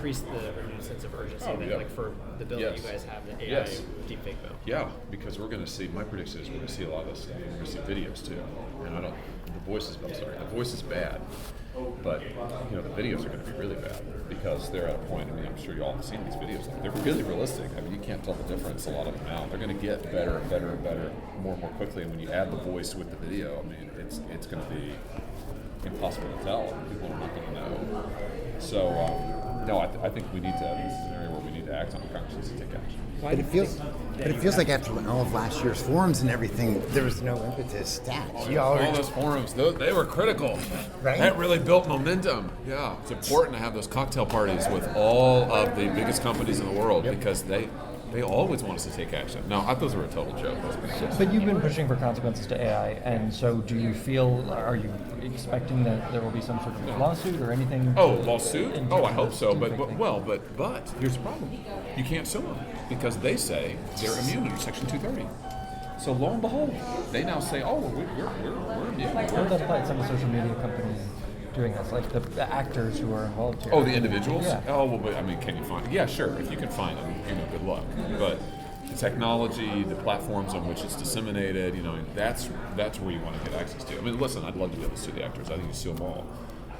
increase the renewed sense of urgency like for the bill that you guys have, the AI deepfake bill. Yeah, because we're going to see. My prediction is we're going to see a lot of this stuff. We're going to see videos too, and the voice is bad, but the videos are going to be really bad because they're at a point. I mean, I'm sure you all have seen these videos. They're really realistic. I mean, you can't tell the difference. A lot of them now. They're going to get better and better and better more and more quickly. And when you add the voice with the video, I mean, it's going to be impossible to tell. People are not going to know. So, no, I think we need to. This is an area where we need to act on. Congress needs to take action. But it feels like after all of last year's forums and everything, there was no impetus to act. All those forums, they were critical. Right? That really built momentum. Yeah, it's important to have those cocktail parties with all of the biggest companies in the world because they always want us to take action. No, I thought those were a total joke. But you've been pushing for consequences to AI, and so do you feel, are you expecting that there will be some sort of lawsuit or anything? Lawsuit? I hope so. But here's the problem. You can't sue them because they say they're immune under Section 230. So lo and behold, they now say, we're immune. How would that apply to some of the social media companies doing this, like the actors who are involved here? Oh, the individuals? Yeah. But I mean, can you find? Yeah, sure. If you can find them, good luck. But the technology, the platforms on which it's disseminated, that's where you want to get access to. I mean, listen, I'd love to be able to sue the actors. I think you sue them all.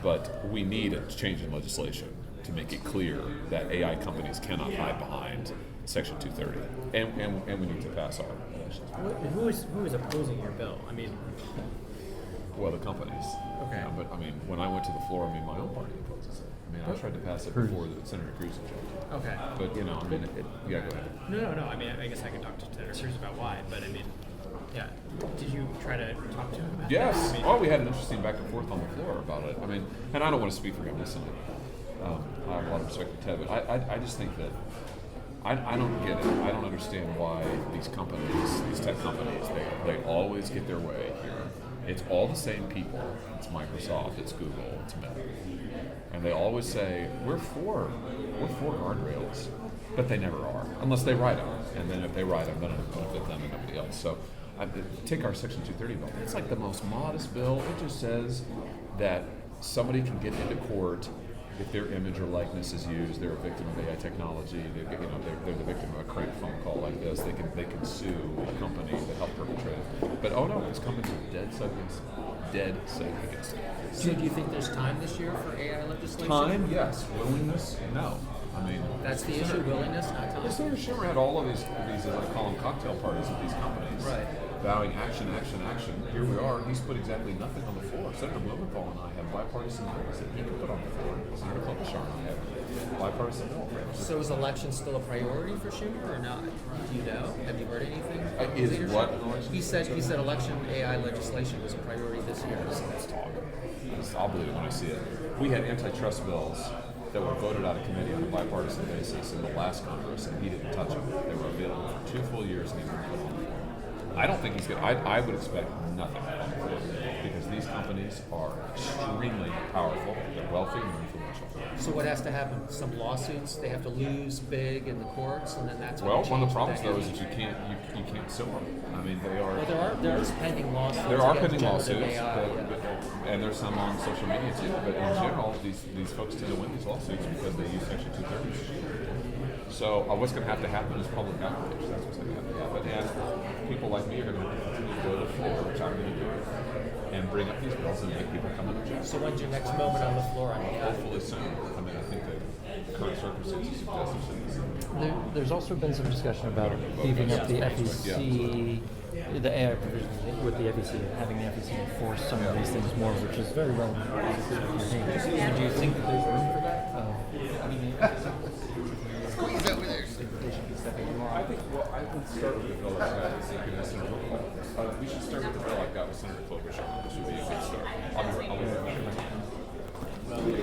But we need a change in legislation to make it clear that AI companies cannot hide behind Section 230, and we need to pass our elections. Who is opposing your bill? I mean, well, the companies. Okay. But I mean, when I went to the floor, my own party opposes it. I mean, I tried to pass it before Senator Cruz objected. Okay. But go ahead. No. I mean, I guess I could talk to Senator Cruz about why, but I mean, yeah. Did you try to talk to him about Yes. that? I mean, we had an interesting back and forth on the floor about it. I mean, and I don't want to speak for him. Listen, I have a lot of respect for Ted, but I just think that I don't get it. I don't understand why these companies, these tech companies, they always get their way here. It's all the same people. It's Microsoft, it's Google, it's Meta. And they always say, we're for guardrails. But they never are, unless they write them. And then if they write them, then it'll benefit them and nobody else. So take our Section 230 bill. It's like the most modest bill. It just says that somebody can get into court if their image or likeness is used. They're a victim of AI technology. They're the victim of a crank phone call like this. They can sue a company that helped perpetrate it. But these companies are dead set against it. So do you think there's time this year for AI legislation? Time, yes. Willingness, no. I mean, that's the issue. Willingness, not time. Senator Schumer had all of these, as I call them, cocktail parties with these companies. Right. Vowing action. Here we are. He's put exactly nothing on the floor. Senator Blumenthal and I have bipartisan bills that he can put on the floor. Senator Klobuchar and I have bipartisan bills. So is election still a priority for Schumer or not? Do you know? Have you heard anything? Is what? He said election AI legislation was a priority this year. Let's talk. I'll believe it when I see it. We had antitrust bills that were voted out of committee on a bipartisan basis in the last Congress, and he didn't touch them. They were available for 2 full years, and he didn't put them on the floor. I don't think he's going to. I would expect nothing on the floor because these companies are extremely powerful. They're wealthy and influential. So what has to happen? Some lawsuits? They have to lose big in the courts, and then that's one of the problems though is that you can't sue them. I mean, they are. Well, there are pending lawsuits. There are pending lawsuits, AI, and there's some on social media too. But in general, these folks tend to win these lawsuits because they use Section 230. So what's going to have to happen is public outrage. That's what's going to have to happen. And people like me are going to continue to go to the floor, which I'm going to do, and bring up these bills and make people come and object. So when's your next moment on the floor? Hopefully soon. I mean, I think the current circumstances suggest it's soon. There's also been some discussion about beefing up the FEC, the AI provisions with the FEC, having the FEC enforce some of these things more, which is very relevant. Do you think that there's room for that? Squeeze over there. I would start with the bill like that with Senator Klobuchar. We should start with the bill like that with Senator Klobuchar. This would be a good start. I'll be